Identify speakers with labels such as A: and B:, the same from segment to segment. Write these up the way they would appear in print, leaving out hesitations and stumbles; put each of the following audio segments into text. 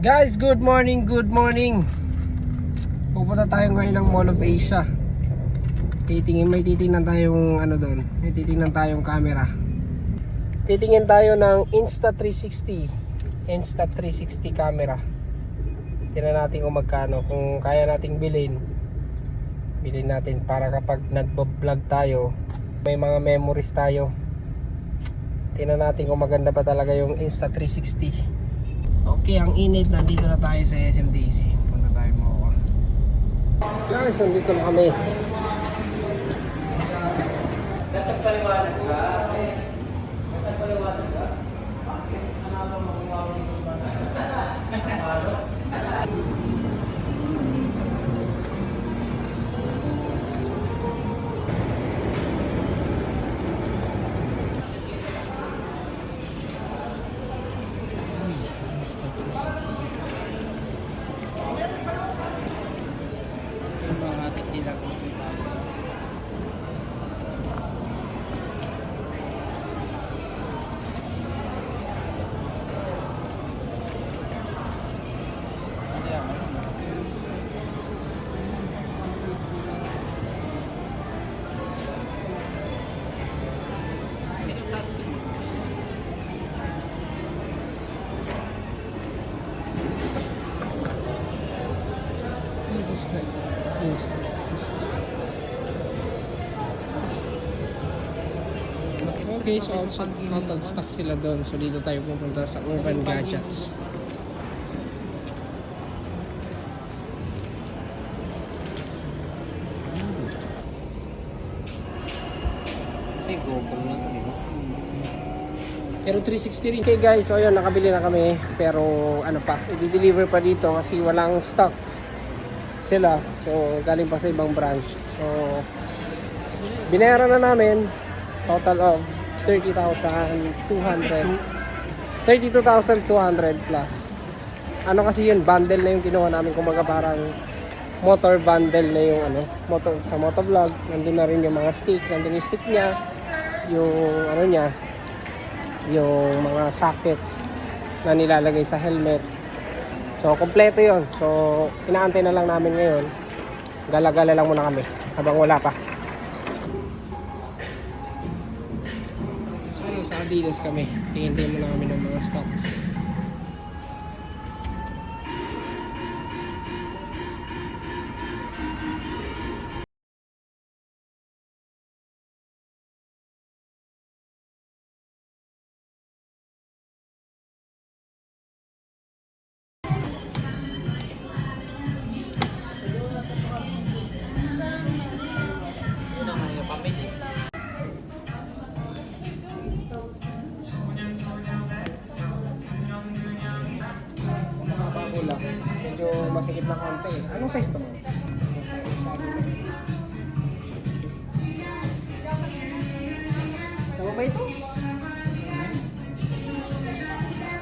A: Guys, good morning, good morning. Pupunta tayo ngayon ng Mall of Asia. May titingnan tayong ano doon. May titingnan tayong camera. Titingin tayo ng Insta360. Insta360 camera. Tingnan natin kung magkano, kung kaya nating bilhin. Bilhin natin para kapag nagbo-vlog tayo, may mga memories tayo. Tingnan natin kung maganda pa talaga yung Insta360. Okay, ang init, nandito na tayo sa SMDC. Punta tayo mo. Guys, nandito na kami.
B: Nagpaliwanag ka? Nagpaliwanag ka? Bakit? Ano ba magawa mo dito ba?
A: Okay, so total stock sila doon. So dito tayo pupunta sa Urban Gadgets.
B: Ay, GoPro na ito, di ba?
A: Pero 360 rin. Okay guys, so yun, nakabili na kami. Pero ano pa, i-deliver pa dito kasi walang stock sila. So galing pa sa ibang branch. So binayaran na namin total of 32,200 plus. Ano kasi yun, bundle na yung kinuha namin, kumbaga parang motor bundle na yung ano, motor sa motovlog. Nandun na rin yung mga stick, nandun yung stick niya, yung ano niya, yung mga sockets na nilalagay sa helmet. So kompleto yun. So inaantay na lang namin ngayon. Gala-gala lang muna kami habang wala pa. Sa Adidas kami, tingin-tingin muna kami ng mga stocks. Medyo masikip na konti. Anong size to mo? Tama ba ito?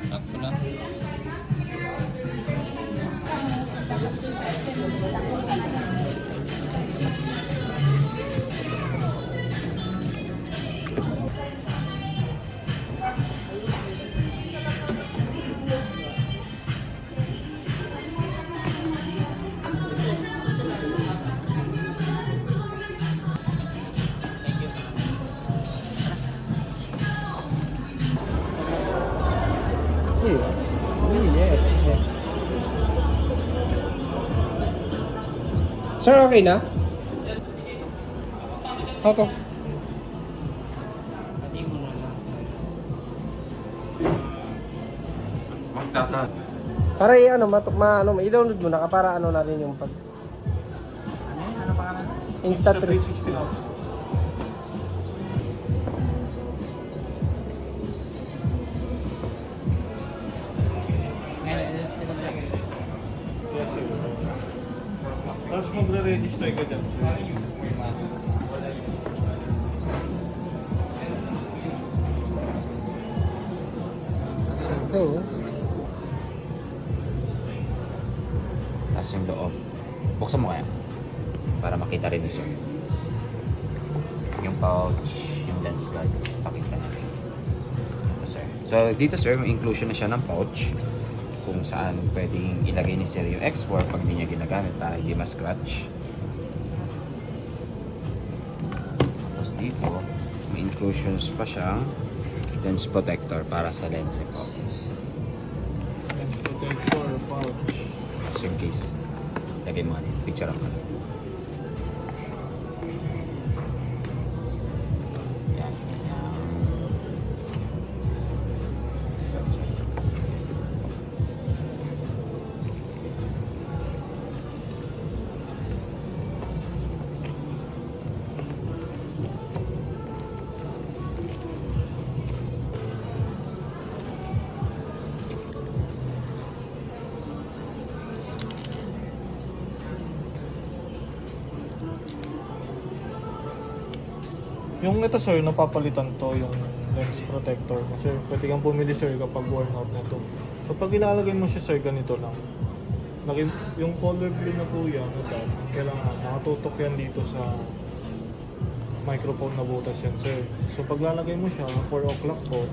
B: Sakto na.
A: Sir, okay na? Okay. Para i-download mo na para ano na rin yung pag
B: Ano pa ka na?
A: Insta360.
C: Yes, sir. Tapos magre-register ka dyan.
A: Ito.
D: Tapos yung loob. Buksan mo kaya. Para makita rin ni sir. Yung pouch, yung lens guard. Pakita natin. Ito sir. So dito sir, may inclusion na siya ng pouch. kung saan pwedeng ilagay ni sir yung X4 pag di niya ginagamit para hindi ma-scratch. Tapos dito, may inclusions pa siyang lens protector para sa lens po.
C: Lens protector, pouch.
D: Tapos yung case, lagay mo ano, picture ako. Yan. Sorry.
C: Yung ito sir, napapalitan to yung lens protector mo. Sir, pwede kang pumili sir kapag worn out na to. So pag ilalagay mo siya sir, ganito lang. Yung color blue na po yan, kailangan nakatutok yan dito sa microphone na butas yan sir. So pag lalagay mo siya, 4 o'clock po,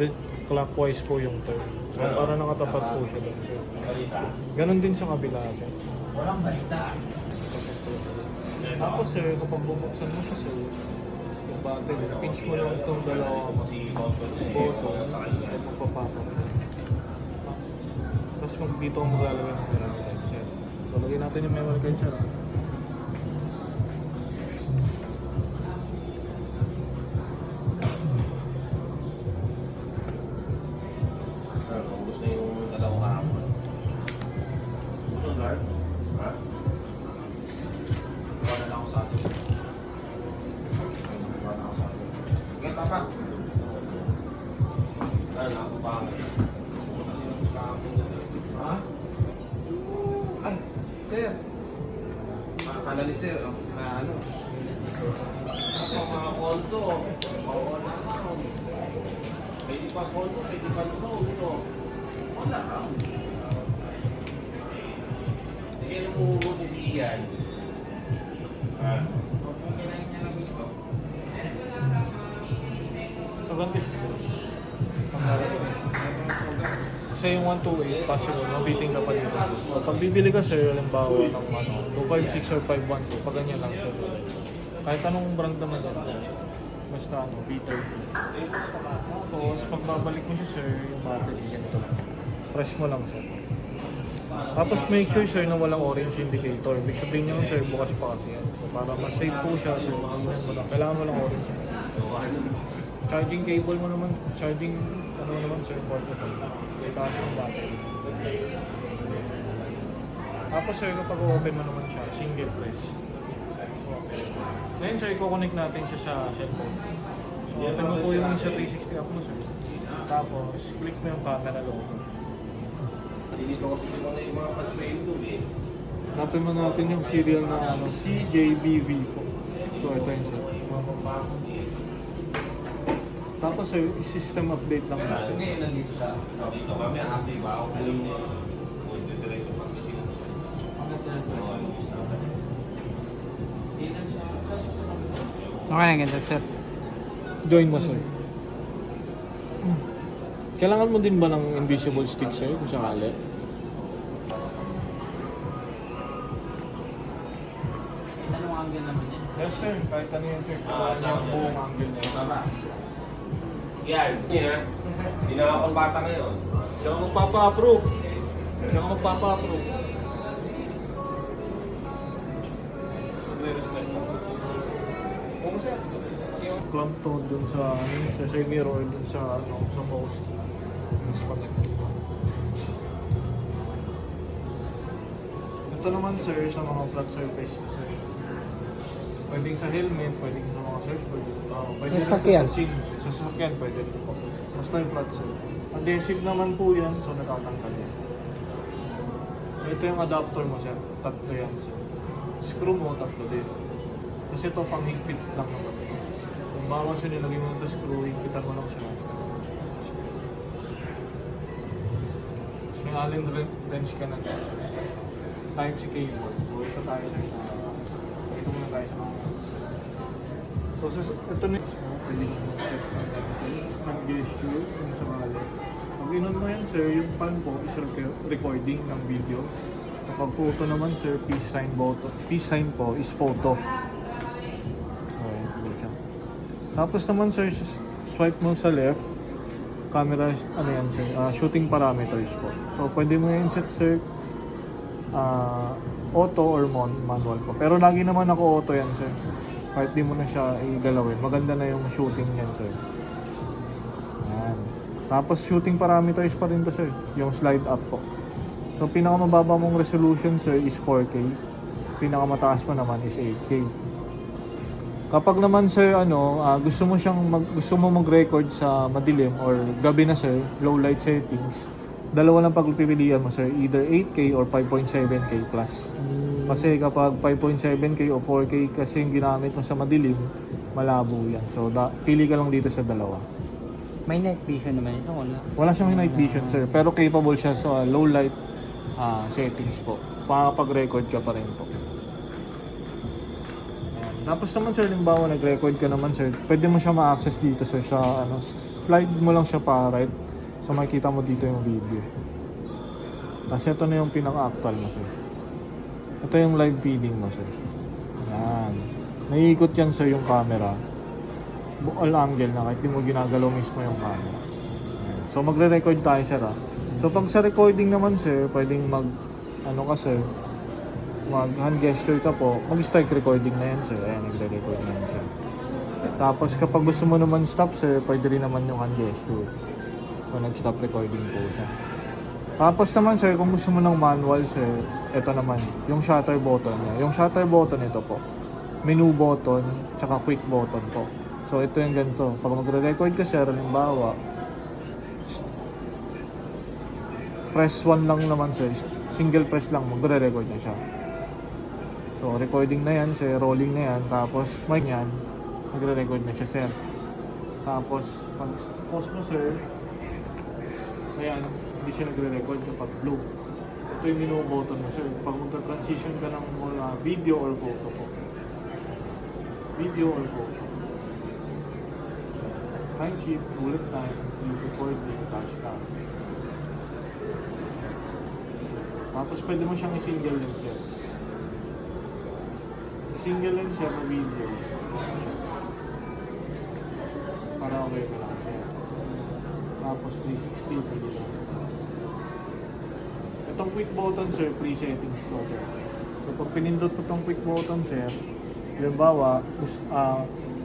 C: then clockwise po yung turn. So para nakatapat po siya doon sir. Ganon din sa kabila sir.
D: Walang balita.
C: Tapos sir, kapag bubuksan mo siya sir, yung battery, pinch mo lang itong dalawang button at magpapapak. Tapos dito ang maglalagay ng memory card sir. So lagyan natin yung memory card sir.
E: Ubus na yung dalawang kahapon. Ubus ang guard? Ha? Gawa na lang ako sa atin. Gawa na ako sa atin. Okay, papa. Ano, ako pa ako. Kasi yung kahapon na. Ha? Ay, sir. Akala ni sir, oh, na ano? Ako mga konto. Mawala na ako. Pwede pa konto, pwede pa ito. Wala ka. Hindi ka numuhugot si Ian.
C: So ganito siya sir. Kasi yung 128, possible, mabiting ka pa dito. So, pag bibili ka sir, halimbawa ng 256 or 512, pag ganyan lang sir. Kahit anong brand naman yan, basta Peter. Tapos pag babalik mo siya sir, yung battery, ganito lang. Press mo lang sir. Tapos make sure sir na walang orange indicator. Ibig sabihin nyo sir, bukas pa kasi yan. So para mas safe po siya sir, kailangan mo lang orange indicator. Charging cable mo naman, charging ano naman sir, portable. Itaas ng battery. Tapos sir, kapag open mo naman siya, single press. Ngayon sir, i-connect natin siya sa cellphone. So open mo po yung sa 360 app mo sir. Tapos, click mo yung camera logo.
E: Dito kasi yung mga pasweldo eh.
C: Hanapin mo natin yung serial na ano, CJBV po. So ito yun sir. Tapos sir, i-system update lang natin.
E: Ngayon nandito sa dito kami, happy ba ako kung diretso pa kasi.
B: Okay na ganito, sir.
C: Join mo sir. Kailangan mo din ba ng invisible stick sir kung sakali?
B: Anong angle naman yan?
C: Yes sir, kahit ano yun sir. Kailangan yung buong angle niya.
E: Tama. Yan, yan. Hindi na akong bata ngayon.
C: Hindi ako magpapa-approve. Hindi ako magpapa-approve. Magre-respect lang. Oo sir. Clamp to dun sa mirror, dun sa sa post. Mas connect. Ito naman sir sa mga flat surface sir. Pwedeng sa helmet, pwedeng sa mga surfboard. Pwede
A: Sa sasakyan?
C: Sa sasakyan pwede rin po. Basta yung flat sir. Adhesive naman po yan, so natatangkal yan. So ito yung adapter mo sir. Tatlo yan sir. Screw mo, tatlo din. Kasi ito panghigpit lang naman. Kung bawas yun, nilagay mo ito screw, higpitan mo lang siya. May Allen wrench ka na. Type-C cable. So ito tayo sir. Ito muna tayo sa mga. So ito na. Pwede mo mag-set ng gesture kung sakali. Pag inon mo yan sir, yung pan po is recording ng video. Kapag photo naman sir, peace sign po is photo. So, yun po siya. Tapos naman sir, swipe mo sa left, camera, ano yan sir, shooting parameters po. So, pwede mo yan set sir, auto or manual po. Pero lagi naman ako auto yan sir. Kahit di mo na siya igalawin, maganda na yung shooting yan sir. Yan. Tapos shooting parameters pa rin to sir, yung slide up po. So pinakamababa mong resolution sir is 4K. Pinakamataas pa naman is 8K. Kapag naman sir gusto mo mag-record sa madilim or gabi na sir, low light settings, dalawa lang pagpipilian mo sir, either 8K or 5.7K plus. Kasi kapag 5.7K o 4K kasi yung ginamit mo sa madilim, malabo yan. So pili ka lang dito sa dalawa.
B: May night vision naman ito, wala.
C: Wala siyang night vision sir, pero capable siya sa low light settings po. Makakapag-record ka pa rin po. Ayan. Tapos naman sir, limbawa nag-record ka naman sir, pwede mo siya ma-access dito sir, slide mo lang siya pa right. So makikita mo dito yung video. Kasi ito na yung pinaka-actual mo sir. Ito yung live feeding mo sir. Ayan. Naiikot yan sir yung camera. All angle na kahit di mo ginagalaw mismo yung camera. Ayan. So magre-record tayo sir So pag sa recording naman sir, pwedeng mag hand gesture ka po, mag-strike recording na yan sir. Ayan, nagre-record na yan sir. Tapos kapag gusto mo naman stop sir, pwede rin naman yung hand gesture. So nag-stop recording po siya. Tapos naman sir, kung gusto mo ng manual sir, ito naman, yung shutter button niya. Yung shutter button ito po, menu button, tsaka quick button po. So ito yung ganito, pag magre-record ka sir, halimbawa, press 1 lang naman sir, single press lang, magre-record na siya. So recording na yan sir, rolling na yan, tapos mic yan, magre-record na siya sir. Tapos pag pause mo sir, ayan, hindi siya nagre-record kapag blue. Ito yung menu button mo sir. Pag magka-transition ka ng mga video or photo po. Video or photo. Time shift, bullet time, use recording, dash cam. Tapos pwede mo siyang i-single lens sir. Single lens siya na video. Para okay ka lang sir. Tapos 360 pwede lang. Itong quick button sir, pre-settings to sir. So pag pinindot mo itong quick button sir, halimbawa,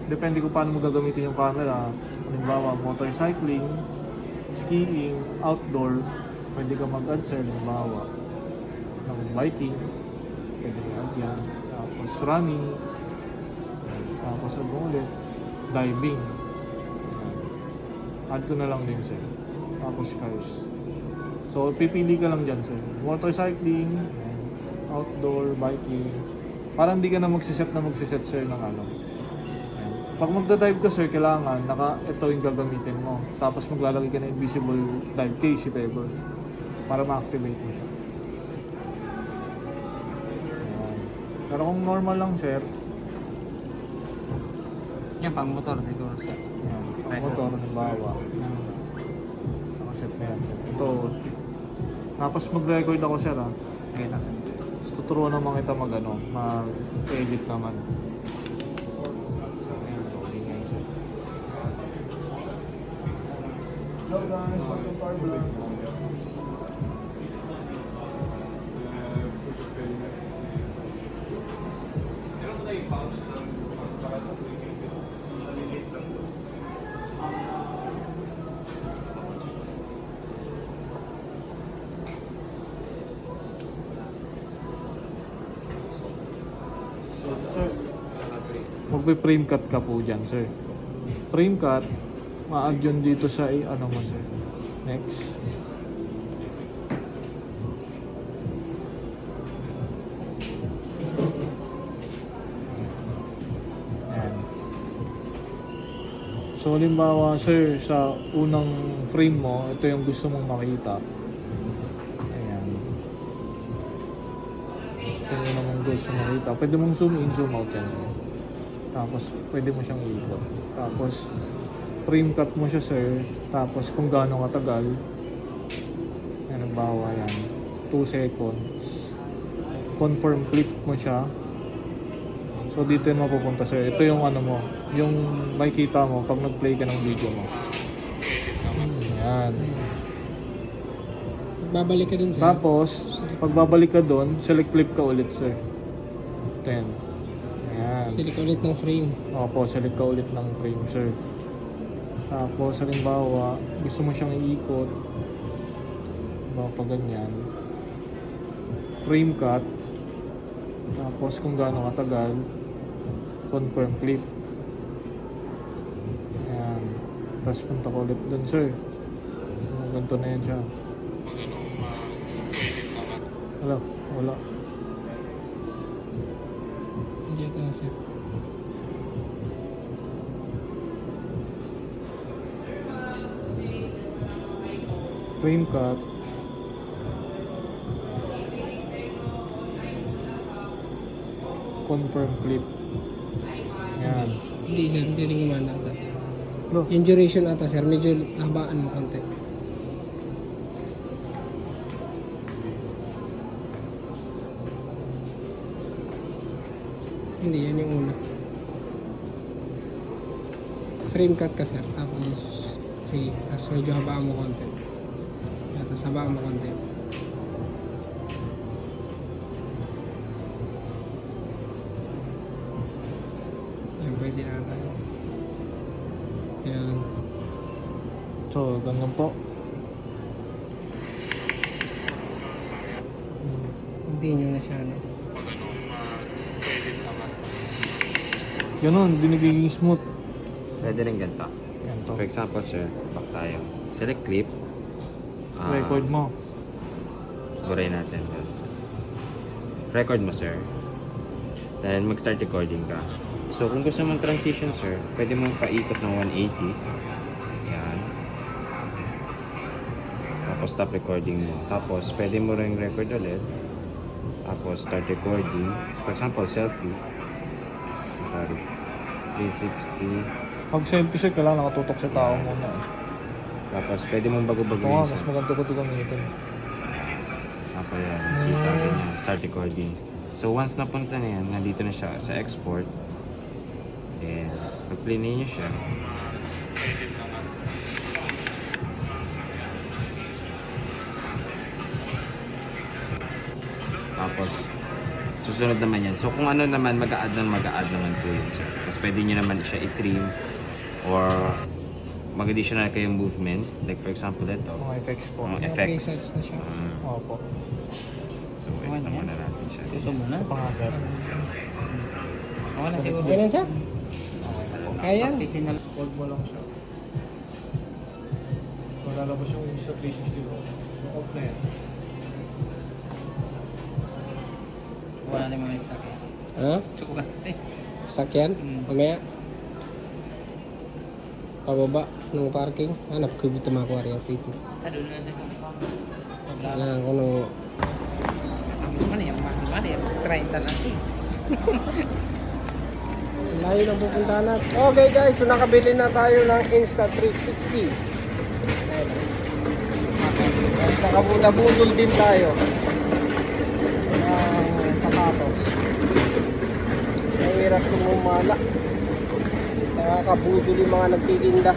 C: depende kung paano mo gagamitin yung camera. Halimbawa, motorcycling, skiing, outdoor, pwede ka mag-add sir, halimbawa, ng biking, pwede ka add yan. Tapos running, tapos ulit, diving. Add ko na lang din sir. Tapos cars. So pipili ka lang dyan sir. Motorcycling, outdoor, biking. Parang hindi ka na magsiset sir ng ano. Ayan. Pag magda-dive ka sir, kailangan ito yung gagamitin mo. Tapos maglalagay ka ng invisible dive case si Pebble para ma-activate mo siya. Ayan. Pero kung normal lang sir,
B: Yan, pang motor siguro sir.
C: ang motor, halimbawa. Nakaset na yan. Ito. Tapos mag-record ako sir
B: Okay lang.
C: Tuturuan naman kita mag-edit naman. Ayan, okay nga sir. Hello guys, welcome to our vlog. Sir, magpe-frame cut ka po dyan, sir. Frame cut, ma-add yun dito sa mo, sir. Next. Ayan. So, halimbawa, sir, sa unang frame mo, ito yung gusto mong makita. Ito yung namang gusto makita. Pwede mong zoom in, zoom out yan. Tapos, pwede mo siyang ikot. Tapos, frame cut mo siya, sir. Tapos, kung gaano katagal. Halimbawa yan, 2 seconds. Confirm clip mo siya. So dito yun mapupunta sa'yo. Ito yung ano mo, yung makikita mo pag nag-play ka ng video mo. Yan.
A: Babalik ka dun sir.
C: Tapos, pag babalik ka doon, select clip ka ulit sir. 10. Ayan.
A: Select ulit ng frame.
C: Opo, select ka ulit ng frame sir. Tapos, halimbawa, gusto mo siyang iikot. Halimbawa pa ganyan. Frame cut. Tapos, kung gaano katagal, confirm clip. Ayan. Tapos, punta ko ulit doon sir. So, ganito na yan siya. Wala, wala.
A: Hindi ito na sir.
C: Frame cut. Confirm clip. Yan.
A: Hindi sir, hindi rin gumana ata.
C: Lo,
A: Yung duration ata sir, medyo habaan mo konti. Hindi, yan yung una. Frame cut ka sir, tapos sige, tapos medyo habaan mo konti. Tapos habaan mo konti. Yan, pwede na tayo. Yan.
C: so, ganyan po.
A: Hindi nyo na siya, no?
C: Ganun, hindi nagiging smooth.
D: Pwede rin ganito.
C: Yan to.
D: For example, sir, back tayo. Select clip.
C: Record mo.
D: Buray natin. Record mo, sir. Then, mag-start recording ka. So, kung gusto mong transition, sir, pwede mong paikot ng 180. Yan. Tapos, stop recording mo. Tapos, pwede mo rin record ulit. Tapos, start recording. For example, selfie. Sorry. 360.
C: Pag selfie sir, kailangan nakatutok sa tao muna.
D: Tapos, pwede mong
C: Ito nga,
D: bago-baguhin,
C: mas
D: sir.
C: maganda ko ito gamitin.
D: Saka yan, kita ganyan, start recording. So once napunta na yan, nandito na siya sa export. Then, pag-play niyo siya. Tapos, susunod naman yan. So kung ano naman, mag-a-add naman po yun, sir. Tapos pwede nyo naman siya i-trim or mag-additional kayong movement. Like for example, ito.
C: Mga effects po.
D: Mga
A: Mga
D: effects.
A: presets na siya.
C: Opo.
D: So, X na muna natin siya.
B: Gusto mo na?
C: Ito pa nga sir.
B: Okay na siguro.
A: Ganyan siya? Kaya?
B: Pisin na lang.
C: Hold mo lang siya. Malalabas yung sa 360 mo. So, off na yan.
B: Wala naman may sakit.
A: Ha?
B: Tsaka
A: Sakyan? Mamaya? Pababa ng parking? Hanap ko dito mga kwarya dito.
B: Doon na din.
A: Kailangan ko ng...
B: Ano yung mahal yan? 30 lang eh.
A: Layo ng pupuntahan natin. Okay guys, so nakabili na tayo ng Insta360. Tapos nakabuta-budol din tayo ng sapatos. Mahirap tumumala. Nakakabudol yung mga nagtitinda.